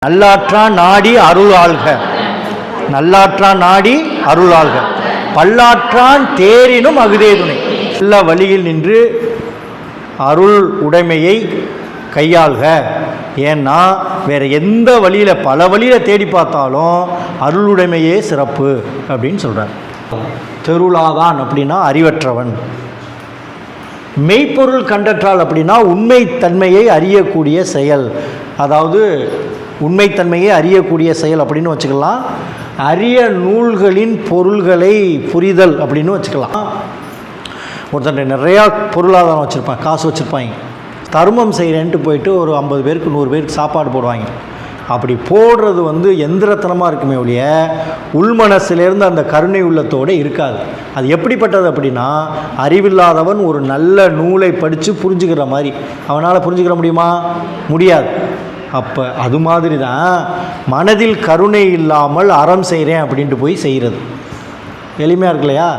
நல்லாற்றான் நாடி அருள் ஆள்க, நல்லாற்றான் நாடி அருள் ஆள்க, பல்லாற்றான் தேரினும் அகுதே துணை. நல்ல வழியில் நின்று அருள் உடைமையை கையாள்க. ஏன்னா வேற எந்த வழியில் பல வழியில் தேடி பார்த்தாலும் அருளுடைமையே சிறப்பு அப்படின்னு சொல்கிறார். தெருளாதான் அப்படின்னா அறிவற்றவன். மெய்ப்பொருள் கண்டற்றால் அப்படின்னா உண்மைத்தன்மையை அறியக்கூடிய செயல், அதாவது உண்மைத்தன்மையை அறியக்கூடிய செயல் அப்படின்னு வச்சுக்கலாம். அரிய நூல்களின் பொருள்களை புரிதல் அப்படின்னு வச்சுக்கலாம். ஒருத்தன் நிறையா பொருளாதாரம் வச்சுருப்பான், காசு வச்சுருப்பாங்க, தர்மம் செய்கிறேன்ட்டு போயிட்டு ஒரு 50 பேருக்கு 100 பேருக்கு சாப்பாடு போடுவாங்க. அப்படி போடுறது எந்திரத்தனமாக இருக்குமே ஒழிய உள்மனசிலேருந்து அந்த கருணை உள்ளத்தோடு இருக்காது. அது எப்படிப்பட்டது அப்படின்னா, அறிவில்லாதவன் ஒரு நல்ல நூலை படித்து புரிஞ்சுக்கிற மாதிரி. அவனால் புரிஞ்சுக்கிற முடியுமா? முடியாது. அப்போ அது மாதிரி தான் மனதில் கருணை இல்லாமல் அறம் செய்கிறேன் அப்படின்ட்டு போய் செய்கிறது. எளிமையாக இருக்கு இல்லையா?